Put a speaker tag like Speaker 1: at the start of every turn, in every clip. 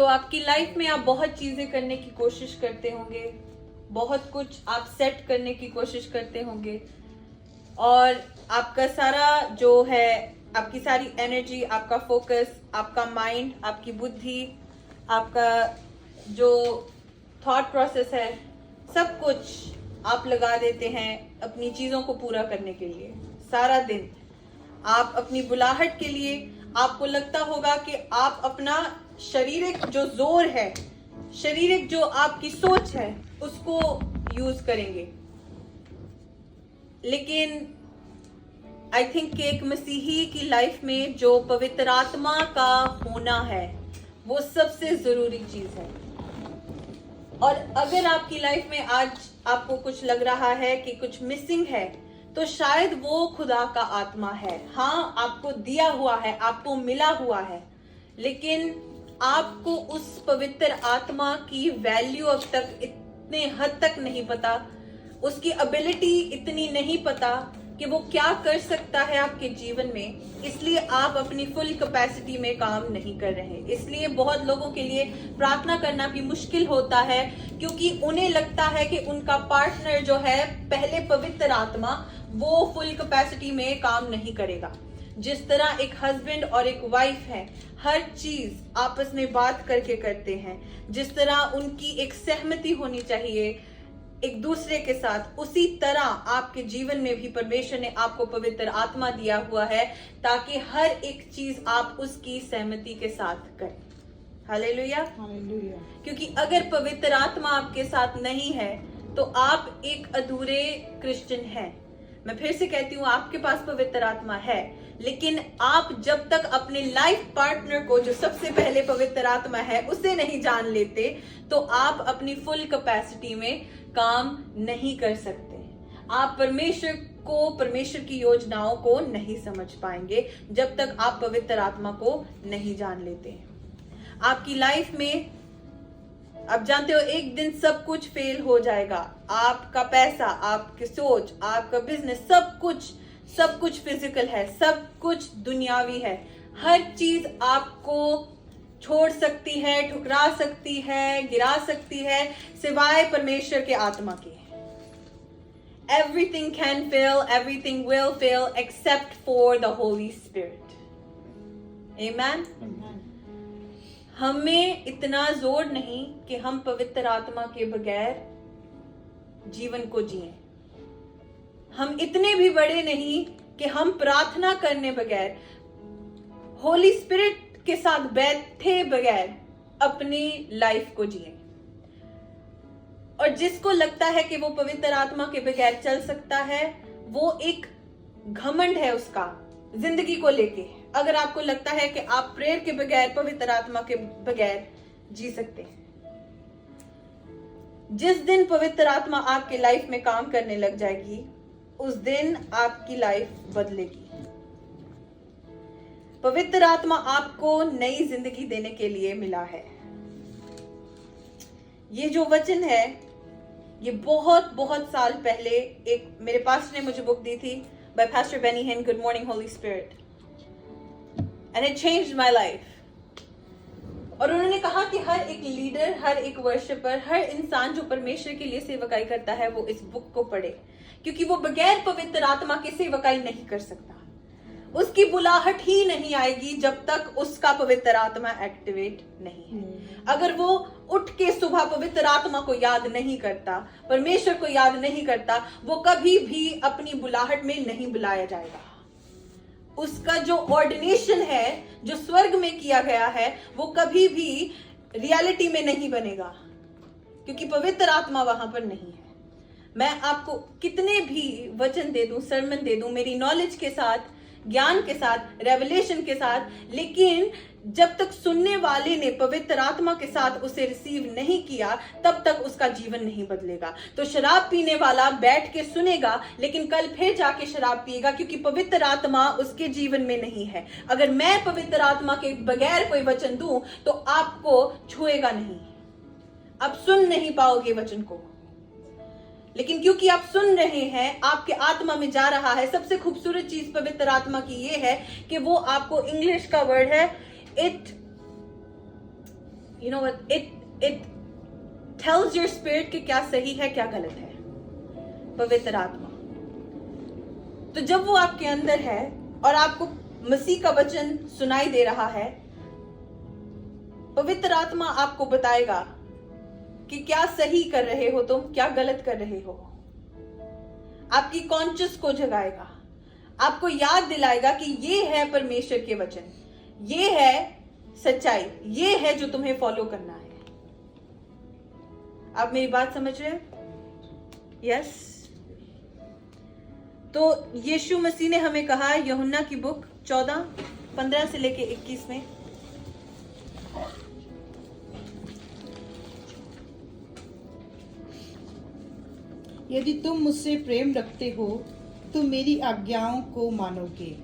Speaker 1: तो आपकी लाइफ में आप बहुत चीजें करने की कोशिश करते होंगे, बहुत कुछ आप सेट करने की कोशिश करते होंगे, और आपका सारा जो है, आपकी सारी एनर्जी, आपका फोकस, आपका माइंड, आपकी बुद्धि, आपका जो थॉट प्रोसेस है, सब कुछ आप लगा देते हैं अपनी चीजों को पूरा करने के लिए। सारा दिन आप अपनी बुलाहट के लिए, आपको लगता होगा कि आप अपना शारीरिक जो जोर है, शारीरिक जो आपकी सोच है, उसको यूज करेंगे। लेकिन आई थिंक कि एक मसीही की लाइफ में जो पवित्र आत्मा का होना है वो सबसे जरूरी चीज है। और अगर आपकी लाइफ में आज आपको कुछ लग रहा है कि कुछ मिसिंग है, तो शायद वो खुदा का आत्मा है। हाँ, आपको दिया हुआ है, आपको मिला हुआ है, लेकिन आपको उस पवित्र आत्मा की वैल्यू अब तक इतने हद तक नहीं पता, उसकी एबिलिटी इतनी नहीं पता कि वो क्या कर सकता है आपके जीवन में। इसलिए आप अपनी फुल कैपेसिटी में काम नहीं कर रहे। इसलिए बहुत लोगों के लिए प्रार्थना करना भी मुश्किल होता है, क्योंकि उन्हें लगता है कि उनका पार्टनर जो है, पहले पवित्र आत्मा, वो फुल कैपेसिटी में काम नहीं करेगा। जिस तरह एक हस्बैंड और एक वाइफ है, हर चीज आपस में बात करके करते हैं, जिस तरह उनकी एक सहमति होनी चाहिए एक दूसरे के साथ, उसी तरह आपके जीवन में भी परमेश्वर ने आपको पवित्र आत्मा दिया हुआ है, ताकि हर एक चीज आप उसकी सहमति के साथ करें। Hallelujah, hallelujah. क्योंकि अगर पवित्र आत्मा आपके साथ नहीं है तो आप एक अधूरे क्रिश्चियन हैं। मैं फिर से कहती हूँ, आपके पास पवित्र आत्मा है, लेकिन आप जब तक अपने लाइफ पार्टनर को, जो सबसे पहले पवित्र आत्मा है, उसे नहीं जान लेते, तो आप अपनी फुल कैपेसिटी में काम नहीं कर सकते। आप परमेश्वर को, परमेश्वर की योजनाओं को नहीं समझ पाएंगे जब तक आप पवित्र आत्मा को नहीं जान लेते। आपकी लाइफ में आप जानते हो एक दिन सब कुछ फेल हो जाएगा। आपका पैसा, आपकी सोच, आपका बिजनेस, सब कुछ फिजिकल है, सब कुछ दुनियावी है। हर चीज आपको छोड़ सकती है, ठुकरा सकती है, गिरा सकती है, सिवाय परमेश्वर के आत्मा के। Everything can fail, everything will fail except for the Holy Spirit. Amen? हमें इतना जोर नहीं कि हम पवित्र आत्मा के बगैर जीवन को जिएं। हम इतने भी बड़े नहीं कि हम प्रार्थना करने बगैर, होली स्पिरिट के साथ बैठे बगैर अपनी लाइफ को जिएं। और जिसको लगता है कि वो पवित्र आत्मा के बगैर चल सकता है, वो एक घमंड है उसका जिंदगी को लेके। अगर आपको लगता है कि आप प्रेयर के बगैर, पवित्र आत्मा के बगैर जी सकते हैं, जिस दिन पवित्र आत्मा आपके लाइफ में काम करने लग जाएगी, उस दिन आपकी लाइफ बदलेगी। पवित्र आत्मा आपको नई जिंदगी देने के लिए मिला है। ये जो वचन है, ये बहुत बहुत साल पहले एक मेरे पास्टर ने मुझे बुक दी थी, बाय पास्टर बेनी हिन, good morning Holi spirit, and it changed my life. और उन्होंने कहा कि हर एक लीडर, हर एक वर्शिपर, हर इंसान जो परमेश्वर के लिए सेवकाई करता है, वो इस बुक को पढ़े, क्योंकि वो बगैर पवित्र आत्मा के सेवकाई नहीं कर सकता। उसकी बुलाहट ही नहीं आएगी जब तक उसका पवित्र आत्मा एक्टिवेट नहीं है। अगर वो उठ के सुबह पवित्र आत्मा को याद नहीं करता, परमेश्वर को याद नहीं करता, वो कभी भी अपनी बुलाहट में नहीं बुलाया जाएगा। उसका जो ऑर्डिनेशन है, जो स्वर्ग में किया गया है, वो कभी भी रियलिटी में नहीं बनेगा, क्योंकि पवित्र आत्मा वहां पर नहीं है। मैं आपको कितने भी वचन दे दूं, सरमन दे दूं, मेरी नॉलेज के साथ, ज्ञान के साथ, रेवलेशन के साथ, लेकिन जब तक सुनने वाले ने पवित्र आत्मा के साथ उसे रिसीव नहीं किया, तब तक उसका जीवन नहीं बदलेगा। तो शराब पीने वाला बैठ के सुनेगा, लेकिन कल फिर जाके शराब पिएगा, क्योंकि पवित्र आत्मा उसके जीवन में नहीं है। अगर मैं पवित्र आत्मा के बगैर कोई वचन दूं, तो आपको छुएगा नहीं, आप सुन नहीं पाओगे वचन को। लेकिन क्योंकि आप सुन रहे हैं, आपके आत्मा में जा रहा है। सबसे खूबसूरत चीज पवित्र आत्मा की ये है कि वो आपको, इंग्लिश का वर्ड है, you know what, it tells your spirit कि क्या सही है क्या गलत है। पवित्र आत्मा, तो जब वो आपके अंदर है और आपको मसीह का वचन सुनाई दे रहा है, पवित्र आत्मा आपको बताएगा कि क्या सही कर रहे हो तुम, क्या गलत कर रहे हो। आपकी कॉन्शियस को जगाएगा, आपको याद दिलाएगा कि ये है परमेश्वर के वचन, ये है सच्चाई, ये है जो तुम्हें फॉलो करना है। आप मेरी बात समझ रहे हो? यस। तो यीशु मसीह ने हमें कहा यूहन्ना की बुक 14:15 से लेके 21 में,
Speaker 2: यदि तुम मुझसे प्रेम रखते हो तो मेरी आज्ञाओं को मानोगे।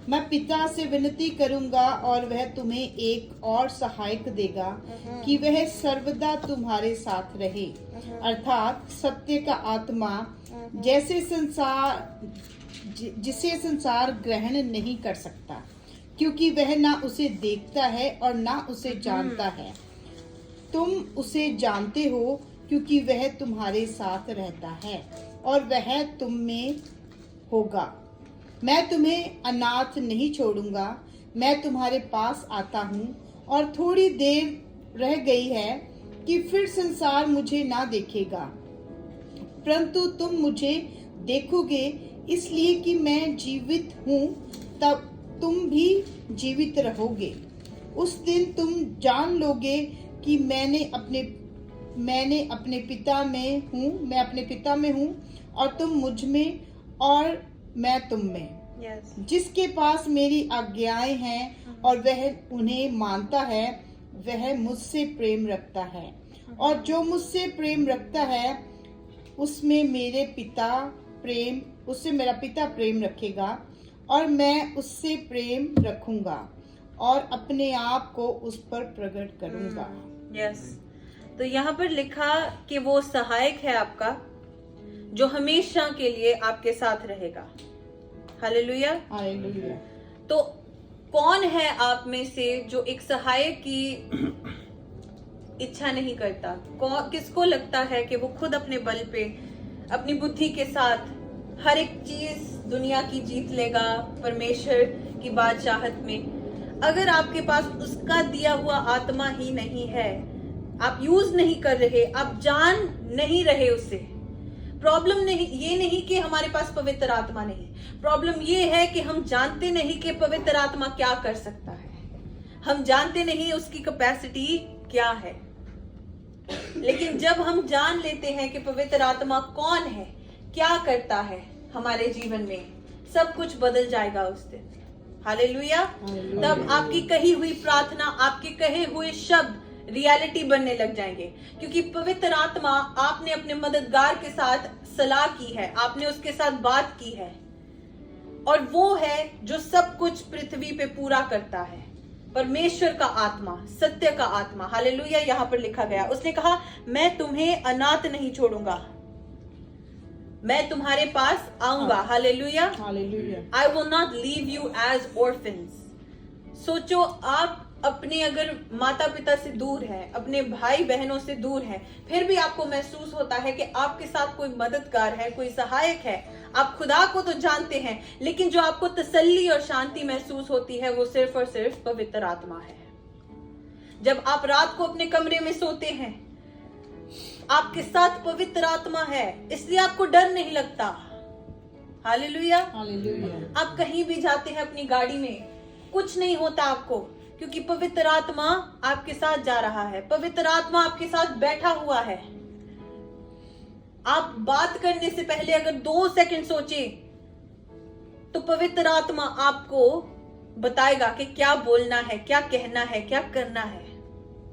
Speaker 2: मैं पिता से विनती करूंगा और वह तुम्हें एक और सहायक देगा कि वह सर्वदा तुम्हारे साथ रहे, अर्थात सत्य का आत्मा, जिसे संसार ग्रहण नहीं कर सकता, क्योंकि वह ना उसे देखता है और ना उसे जानता है। तुम उसे जानते हो क्योंकि वह तुम्हारे साथ रहता है और वह तुम में होगा। मैं तुम्हें अनाथ नहीं छोड़ूंगा, मैं तुम्हारे पास आता हूँ। और थोड़ी देर रह गई है कि फिर संसार मुझे ना देखेगा, परंतु तुम मुझे देखोगे, इसलिए कि मैं जीवित हूँ, तब तुम भी जीवित रहोगे। उस दिन तुम जान लोगे कि मैं अपने पिता में हूँ और तुम मुझ में और मैं तुम में।
Speaker 1: yes.
Speaker 2: जिसके पास मेरी आज्ञाएं हैं और वह उन्हें मानता है, वह मुझसे प्रेम रखता है, और जो मुझसे प्रेम रखता है उससे मेरा पिता प्रेम रखेगा, और मैं उससे प्रेम रखूंगा और अपने आप को उस पर प्रकट करूंगा।
Speaker 1: यस। तो यहाँ पर लिखा कि वो सहायक है आपका, जो हमेशा के लिए आपके साथ रहेगा। Hallelujah,
Speaker 2: hallelujah.
Speaker 1: तो कौन है आप में से जो एक सहायक की इच्छा नहीं करता? किसको लगता है कि वो खुद अपने बल पे, अपनी बुद्धि के साथ हर एक चीज दुनिया की जीत लेगा परमेश्वर की बादशाहत में? अगर आपके पास उसका दिया हुआ आत्मा ही नहीं है, आप यूज नहीं कर रहे, आप जान नहीं रहे उसे। प्रॉब्लम नहीं, ये नहीं कि हमारे पास पवित्र आत्मा नहीं, प्रॉब्लम ये है कि हम जानते नहीं कि पवित्र आत्मा क्या कर सकता है, हम जानते नहीं उसकी कैपेसिटी क्या है। लेकिन जब हम जान लेते हैं कि पवित्र आत्मा कौन है, क्या करता है हमारे जीवन में, सब कुछ बदल जाएगा उस दिन। हालेलुया। तब आपकी कही हुई प्रार्थना, आपके कहे हुए शब्द रियलिटी बनने लग जाएंगे, क्योंकि पवित्र आत्मा, आपने अपने मददगार के साथ सलाह की है, आपने उसके साथ बात की है, और वो है जो सब कुछ पृथ्वी पे पूरा करता है। परमेश्वर का आत्मा, सत्य का आत्मा। हालेलुया। यहाँ पर लिखा गया, उसने कहा मैं तुम्हें अनाथ नहीं छोड़ूंगा, मैं तुम्हारे पास आऊंगा। Hallelujah,
Speaker 2: hallelujah.
Speaker 1: I will not leave you as orphans. सोचो, आप अपने अगर माता पिता से दूर हैं, अपने भाई बहनों से दूर हैं, फिर भी आपको महसूस होता है कि आपके साथ कोई मददगार है, कोई सहायक है। आप खुदा को तो जानते हैं, लेकिन जो आपको तसल्ली और शांति महसूस होती है वो सिर्फ और सिर्फ पवित्र आत्मा है। जब आप रात को अपने कमरे में सोते हैं, आपके साथ पवित्र आत्मा है, इसलिए आपको डर नहीं लगता। Hallelujah,
Speaker 2: hallelujah.
Speaker 1: आप कहीं भी जाते हैं अपनी गाड़ी में, कुछ नहीं होता आपको, क्योंकि पवित्र आत्मा आपके साथ जा रहा है, पवित्र आत्मा आपके साथ बैठा हुआ है। आप बात करने से पहले अगर 2 सेकंड सोचे तो पवित्र आत्मा आपको बताएगा कि क्या बोलना है, क्या कहना है, क्या करना है।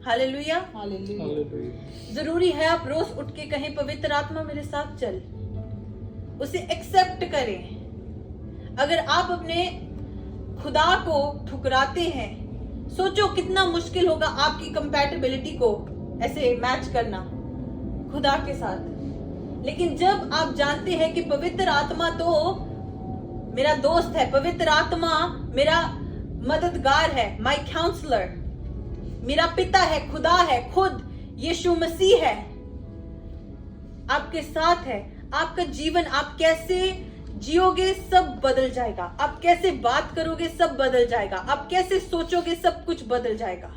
Speaker 1: Hallelujah, hallelujah. जरूरी है आप रोज उठ के कहें पवित्र आत्मा मेरे साथ चल, उसे एक्सेप्ट करें। अगर आप अपने खुदा को ठुकराते हैं, सोचो कितना मुश्किल होगा आपकी कंपैटिबिलिटी को ऐसे मैच करना खुदा के साथ। लेकिन जब आप जानते हैं कि पवित्र आत्मा तो मेरा दोस्त है, पवित्र आत्मा मेरा मददगार है, माय काउंसलर, मेरा पिता है, खुदा है, खुद यीशु मसीह है, आपके साथ है, आपका जीवन आप कैसे जियोगे सब बदल जाएगा, आप कैसे बात करोगे सब बदल जाएगा, आप कैसे सोचोगे सब कुछ बदल जाएगा।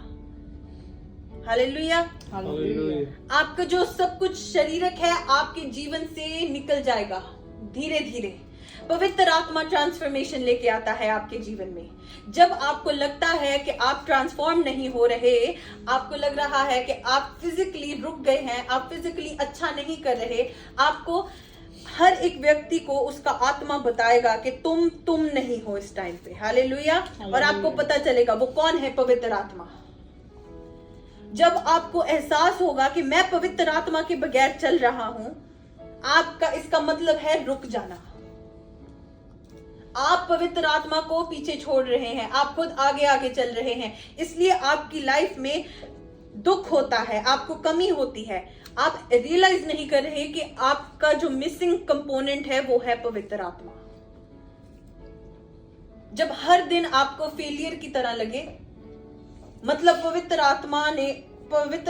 Speaker 1: हालेलुया।
Speaker 2: हालेलुया।
Speaker 1: आपका जो सब कुछ शरीरक है आपके जीवन से निकल जाएगा धीरे धीरे। पवित्र आत्मा ट्रांसफॉर्मेशन लेके आता है आपके जीवन में। जब आपको लगता है कि आप ट्रांसफॉर्म नहीं हो रहे, आपको लग रहा है कि आप फिजिकली रुक गए हैं, आप फिजिकली अच्छा नहीं कर रहे, आपको हर एक व्यक्ति को उसका आत्मा बताएगा कि तुम नहीं हो इस टाइम पे। हालेलुया। और आपको पता चलेगा वो कौन है, पवित्र आत्मा। जब आपको एहसास होगा कि मैं पवित्र आत्मा के बगैर चल रहा हूं, आपका इसका मतलब है रुक जाना। आप पवित्र आत्मा को पीछे छोड़ रहे हैं, आप खुद आगे आगे चल रहे हैं, इसलिए आपकी लाइफ में दुख होता है, आपको कमी होती है। आप रियलाइज नहीं कर रहे कि आपका जो मिसिंग कंपोनेंट है वो है पवित्र आत्मा। जब हर दिन आपको फेलियर की तरह लगे, मतलब पवित्र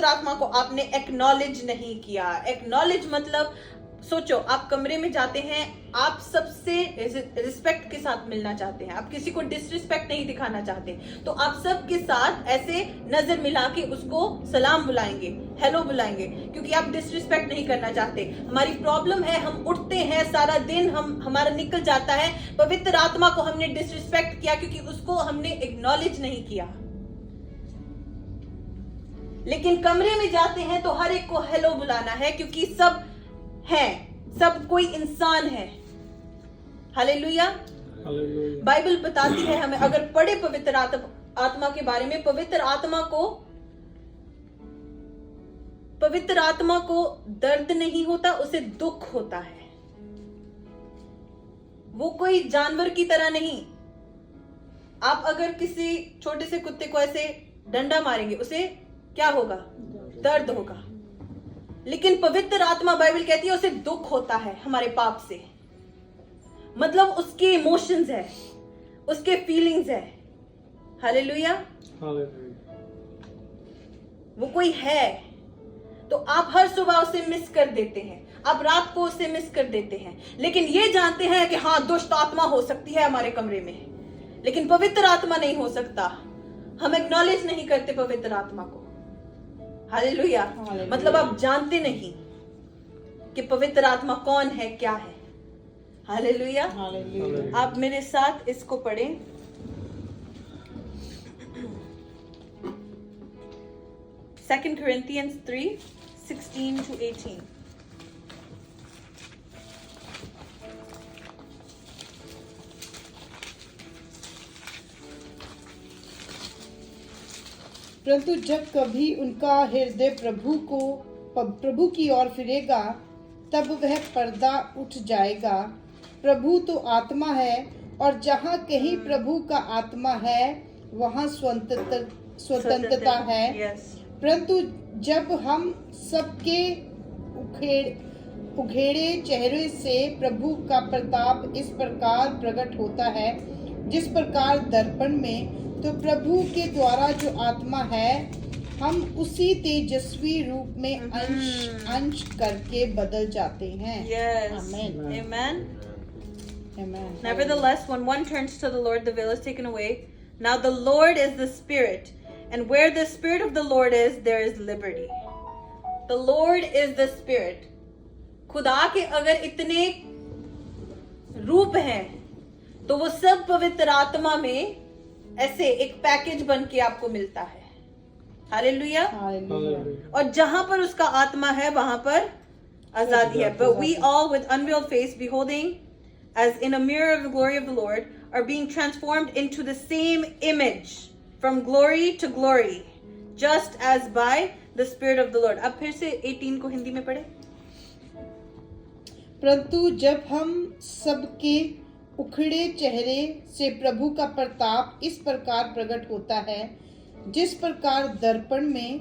Speaker 1: आत्मा को आपने एक्नॉलेज नहीं किया। एक्नॉलेज मतलब सोचो, आप कमरे में जाते हैं, आप सबसे रिस्पेक्ट के साथ मिलना चाहते हैं, आप किसी को डिसरिस्पेक्ट नहीं दिखाना चाहते, तो आप सबके साथ ऐसे नजर मिला के उसको सलाम बुलाएंगे, हेलो बुलाएंगे, क्योंकि आप डिसरिस्पेक्ट नहीं करना चाहते। हमारी प्रॉब्लम है, हम उठते हैं, सारा दिन हमारा निकल जाता है, पवित्र आत्मा को हमने डिसरिस्पेक्ट किया क्योंकि उसको हमने एक्नॉलेज नहीं किया। लेकिन कमरे में जाते हैं तो हर एक को हेलो बुलाना है, क्योंकि सब है, सब कोई इंसान है। हालेलुया। बाइबल बताती है हमें, अगर पढ़े पवित्र आत्मा के बारे में, पवित्र आत्मा को दर्द नहीं होता, उसे दुख होता है। वो कोई जानवर की तरह नहीं। आप अगर किसी छोटे से कुत्ते को ऐसे डंडा मारेंगे, उसे क्या होगा? दर्द होगा। लेकिन पवित्र आत्मा, बाइबल कहती है, उसे दुख होता है हमारे पाप से। मतलब उसके इमोशंस है, उसके फीलिंग्स है। हालेलुया। वो कोई है, तो आप हर सुबह उसे मिस कर देते हैं, आप रात को उसे मिस कर देते हैं, लेकिन ये जानते हैं कि हाँ, दुष्ट आत्मा हो सकती है हमारे कमरे में, लेकिन पवित्र आत्मा नहीं हो सकता। हम एक्नॉलेज नहीं करते पवित्र आत्मा को। हालेलुया। मतलब आप जानते नहीं कि पवित्र आत्मा कौन है, क्या है। हालेलुया। आप मेरे साथ इसको पढ़ें। Second Corinthians 3:16-18।
Speaker 2: परंतु जब कभी उनका हृदय प्रभु की ओर फिरेगा, तब वह पर्दा उठ जाएगा। प्रभु तो आत्मा है, और जहाँ कहीं प्रभु का आत्मा है वहाँ स्वतंत्रता है। परंतु जब हम सबके उघेड़े चेहरे से प्रभु का प्रताप इस प्रकार प्रकट होता है, जिस प्रकार दर्पण में, तो प्रभु के द्वारा जो आत्मा है, हम उसी तेजस्वी रूप में अंश करके बदल जाते हैं।
Speaker 1: Amen. Amen. Nevertheless, when one turns to the Lord, the veil is taken away. Now the Lord is the Spirit, and where the Spirit of the Lord is, there is liberty. The Lord is the Spirit. खुदा के अगर इतने रूप हैं, तो वो सब पवित्र आत्मा में ऐसे एक पैकेज बन के आपको मिलता है। हालेलुया। और जहां पर उसका आत्मा है, वहां पर आजादी है। But we all with unveiled face, beholding as in a mirror of the glory of the Lord, are being transformed into the same image from glory to glory, just as by the Spirit of the Lord. अब फिर से 18 को हिंदी में पढ़े।
Speaker 2: परंतु जब हम सबके उखड़े चेहरे से प्रभु का प्रताप इस प्रकार प्रकट होता है, जिस प्रकार दर्पण में,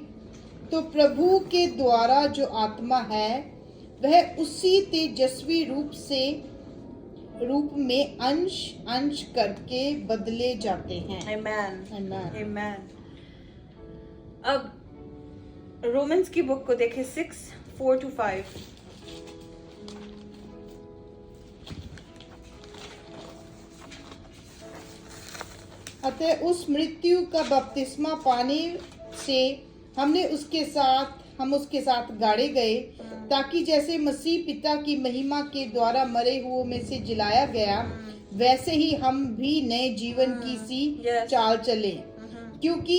Speaker 2: तो प्रभु के द्वारा जो आत्मा है, वह उसी तेजस्वी रूप में अंश करके बदले जाते हैं।
Speaker 1: Amen.
Speaker 2: Amen.
Speaker 1: Amen. अब रोमन्स की बुक को देखें 6:4-5।
Speaker 2: अतः उस मृत्यु का बपतिस्मा पाने से हम उसके साथ गाड़े गए, ताकि जैसे मसीह पिता की महिमा के द्वारा मरे हुओं में से जिलाया गया, वैसे ही हम भी नए जीवन की सी
Speaker 1: Yes.
Speaker 2: चाल चलें। क्योंकि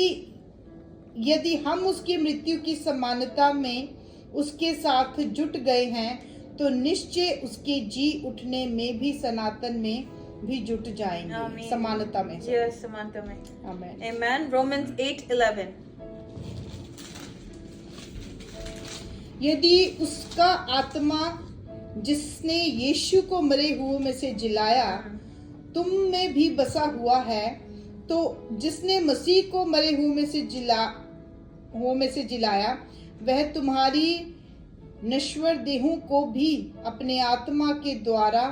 Speaker 2: यदि हम उसकी मृत्यु की समानता में उसके साथ जुट गए हैं, तो निश्चय उसके जी उठने में भी सनातन में भी जुट जाएंगे।
Speaker 1: आमीन।
Speaker 2: समानता में।
Speaker 1: यस, समानता में।
Speaker 2: आमीन।
Speaker 1: Amen. Romans 8:11।
Speaker 2: यदि उसका आत्मा जिसने यीशु को मरे हुओं में से जिलाया तुम में भी बसा हुआ है, तो जिसने मसीह को मरे हुओं में से जिलाया, वह तुम्हारी नश्वर देहों को भी अपने आत्मा के द्वारा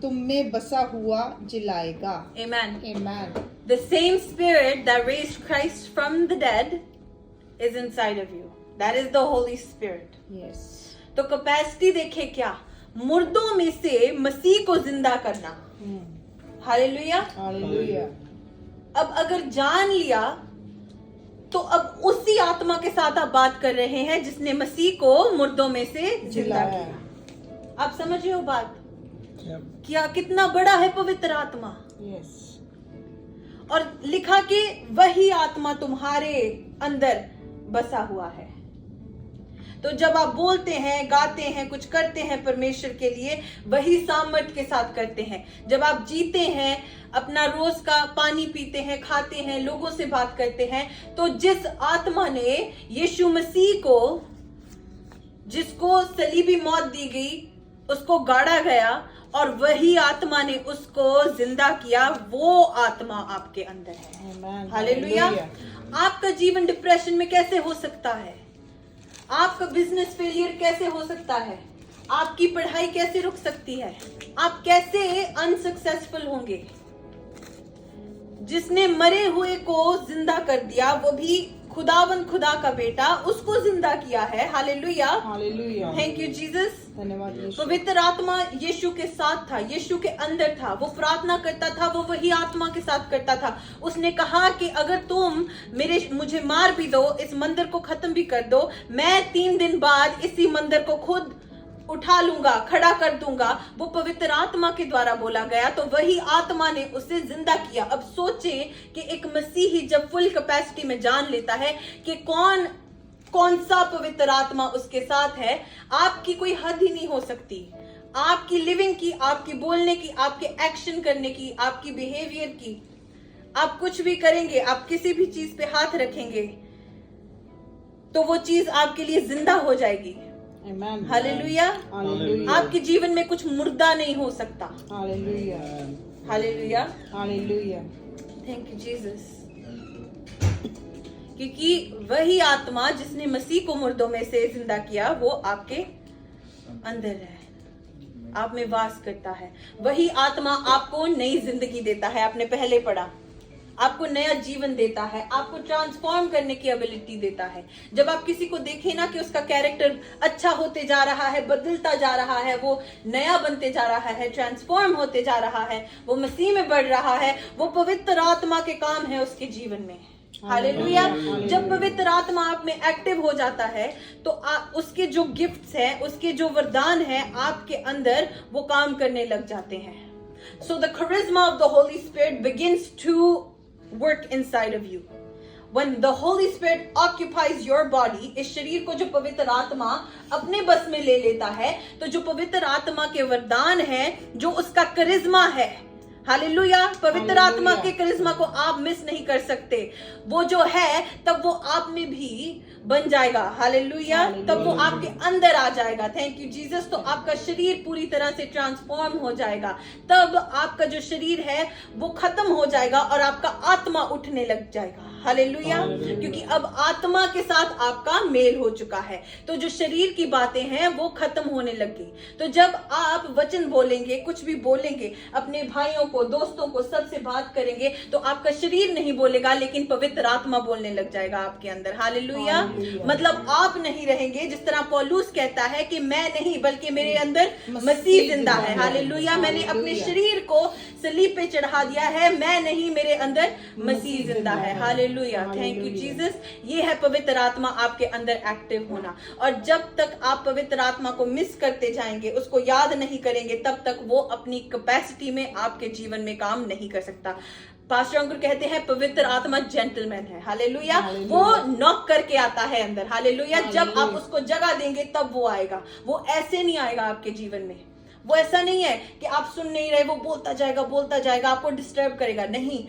Speaker 2: तुम में बसा हुआ जिलाएगा।
Speaker 1: Amen.
Speaker 2: Amen.
Speaker 1: The same spirit that raised Christ from the dead is inside of you. That is the Holy Spirit.
Speaker 2: Yes.
Speaker 1: तो कैपेसिटी देखे क्या, मुर्दों में से मसीह को जिंदा करना। हालेलुया।
Speaker 2: Hallelujah.
Speaker 1: अब अगर जान लिया तो अब उसी आत्मा के साथ आप बात कर रहे हैं जिसने मसीह को मुर्दों में से जिंदा
Speaker 2: जिलाया।
Speaker 1: किया। आप समझ रहे हो बात? क्या कितना बड़ा है पवित्र आत्मा।
Speaker 2: Yes.
Speaker 1: और लिखा कि वही आत्मा तुम्हारे अंदर बसा हुआ है। तो जब आप बोलते हैं, गाते हैं, कुछ करते हैं परमेश्वर के लिए, वही सामर्थ के साथ करते हैं। जब आप जीते हैं, अपना रोज का पानी पीते हैं, खाते हैं, लोगों से बात करते हैं, तो जिस आत्मा ने यीशु मसीह को, जिसको सलीबी मौत दी गई, उसको गाड़ा गया और वही आत्मा ने उसको जिंदा किया, वो आत्मा आपके अंदर है।
Speaker 2: Amen.
Speaker 1: हालेलुया। आपका जीवन डिप्रेशन में कैसे हो सकता है? आपका बिजनेस फेलियर कैसे हो सकता है? आपकी पढ़ाई कैसे रुक सकती है? आप कैसे अनसक्सेसफुल होंगे? जिसने मरे हुए को जिंदा कर दिया, वो भी खुदावन खुदा का बेटा, उसको जिंदा किया है। Hallelujah.
Speaker 2: Hallelujah.
Speaker 1: Thank you Jesus.
Speaker 2: धन्यवाद यीशु।
Speaker 1: पवित्र आत्मा यीशु के साथ था, यीशु के अंदर था, वो प्रार्थना करता था, वो वही आत्मा के साथ करता था। उसने कहा कि अगर तुम मुझे मार भी दो, इस मंदिर को खत्म भी कर दो, मैं 3 दिन बाद इसी मंदिर को खुद उठा लूंगा, खड़ा कर दूंगा। वो पवित्र आत्मा के द्वारा बोला गया, तो वही आत्मा ने उसे जिंदा किया। अब सोचें कि एक मसीही जब फुल कैपेसिटी में जान लेता है कि कौन सा पवित्र आत्मा उसके साथ है, आपकी कोई हद ही नहीं हो सकती। आपकी लिविंग की, आपकी बोलने की, आपके एक्शन करने की, आपकी बिहेवियर की, आप कुछ भी करेंगे, आप किसी भी चीज पे हाथ रखेंगे तो वो चीज आपके लिए जिंदा हो जाएगी।
Speaker 2: Amen.
Speaker 1: हालेलुया।
Speaker 2: Hallelujah.
Speaker 1: आपके जीवन में कुछ मुर्दा नहीं हो सकता।
Speaker 2: Hallelujah.
Speaker 1: Hallelujah.
Speaker 2: Hallelujah.
Speaker 1: Thank you Jesus. क्योंकि वही आत्मा जिसने मसीह को मुर्दों में से जिंदा किया, वो आपके अंदर है, आप में वास करता है। वही आत्मा आपको नई जिंदगी देता है, आपने पहले पढ़ा, आपको नया जीवन देता है, आपको ट्रांसफॉर्म करने की एबिलिटी देता है। जब आप किसी को देखें ना कि उसका कैरेक्टर अच्छा होते जा रहा है, बदलता जा रहा है, वो नया बनते जा रहा है, ट्रांसफॉर्म होते जा रहा है, वो मसीह में बढ़ रहा है, वो पवित्र आत्मा के काम है उसके जीवन में। हालेलुया। जब पवित्र आत्मा आप में एक्टिव हो जाता है तो उसके जो गिफ्ट्स हैं, उसके जो वरदान हैं, आपके अंदर वो काम करने लग जाते हैं। So the charisma of the Holy Spirit begins to work inside of you. When the Holy Spirit occupies your body, इस शरीर को जो पवित्र आत्मा अपने बस में ले लेता है, तो जो पवित्र आत्मा के वरदान है, जो उसका करिश्मा है, हालेलुया, पवित्र आत्मा के करिश्मा को आप मिस नहीं कर सकते। वो जो है तब वो आप में भी बन जाएगा। हालेलुया। तब वो आपके अंदर आ जाएगा। Thank you Jesus. तो आपका शरीर पूरी तरह से ट्रांसफॉर्म हो जाएगा। तब आपका जो शरीर है वो खत्म हो जाएगा और आपका आत्मा उठने लग जाएगा। हालेलुया। क्योंकि अब आत्मा के साथ आपका मेल हो चुका है, तो जो शरीर की बातें हैं वो खत्म होने लगी। तो जब आप वचन बोलेंगे, कुछ भी बोलेंगे अपने भाइयों को, को, दोस्तों को, सबसे बात करेंगे तो आपका शरीर नहीं बोलेगा लेकिन पवित्र आत्मा बोलने लग जाएगा आपके अंदर। हालेलुया। मतलब आप नहीं रहेंगे, जिस तरह पौलुस कहता है कि मैं नहीं बल्कि मेरे अंदर मसीह जिंदा है। हालेलुया। मैंने अपने शरीर को सलीब पे चढ़ा दिया है, मैं नहीं, मेरे अंदर मसीह जिंदा है। हालेलुया। Thank you Jesus. ये है पवित्र आत्मा आपके अंदर एक्टिव होना। और जब तक आप पवित्र आत्मा को मिस करते जाएंगे, उसको याद नहीं करेंगे, तब तक वो अपनी कैपेसिटी में आपके जीवन में काम नहीं कर सकता। पास्टर अंकुर कहते हैं पवित्र आत्मा जेंटलमैन है। हालेलुया। वो नॉक करके आता है अंदर। हालेलुया। जब आप उसको जगह देंगे तब वो आएगा। वो ऐसे नहीं आएगा आपके जीवन में। वो ऐसा नहीं है कि आप सुन नहीं रहे, वो बोलता जाएगा, आपको डिस्टर्ब करेगा। नहीं,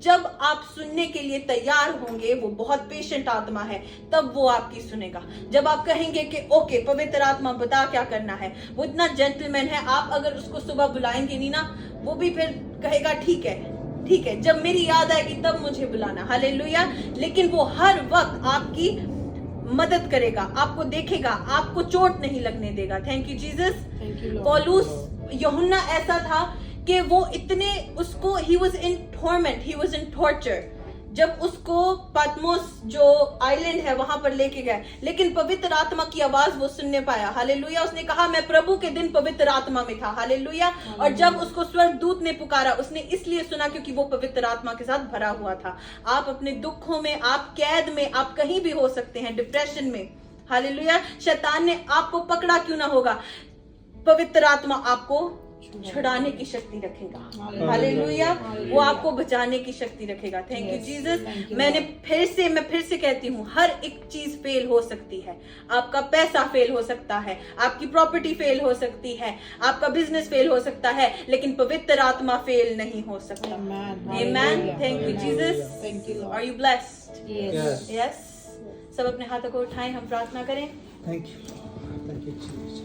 Speaker 1: जब आप सुनने के लिए तैयार होंगे, वो बहुत पेशेंट आत्मा है, तब वो आपकी सुनेगा। जब आप कहेंगे कि ओके पवित्र आत्मा बता क्या करना है, वो इतना जेंटलमैन है, आप अगर उसको सुबह बुलाएंगे नहीं ना, वो भी फिर कहेगा ठीक है, जब मेरी याद आएगी तब मुझे बुलाना। हालेलुया। लेकिन वो हर वक्त आपकी मदद करेगा, आपको देखेगा, आपको चोट नहीं लगने देगा। Thank you Jesus. पौलुस, यूहन्ना ऐसा था कि वो इतने उसको he was in torment, he was in torture. जब उसको पातमोस जो आइलैंड है वहां पर लेके गए, लेकिन पवित्र आत्मा की आवाज वो सुनने पाया। हालेलुया। उसने कहा मैं प्रभु के दिन पवित्र आत्मा में था। हालेलुया। और जब उसको स्वर्गदूत ने पुकारा, उसने इसलिए सुना क्योंकि वो पवित्र आत्मा के साथ भरा हुआ था। आप अपने दुखों में, आप कैद में, आप कहीं भी हो सकते हैं, डिप्रेशन में। हालेलुया। शैतान ने आपको पकड़ा क्यों ना होगा, पवित्र आत्मा आपको छुड़ाने की शक्ति रखेगा। हालेलुया। वो आपको बचाने की शक्ति रखेगा। Thank you Jesus. मैं फिर से कहती हूँ, हर एक चीज फेल हो सकती है। आपका पैसा फेल हो सकता है, आपकी प्रॉपर्टी फेल हो सकती है, आपका बिजनेस फेल हो सकता है, लेकिन पवित्र आत्मा फेल नहीं हो सकता। Amen. Thank you Jesus. Are you blessed?
Speaker 2: Yes.
Speaker 1: Yes. सब अपने हाथों को उठाएं, हम प्रार्थना करें।
Speaker 3: Thank you. Thank you, Jesus.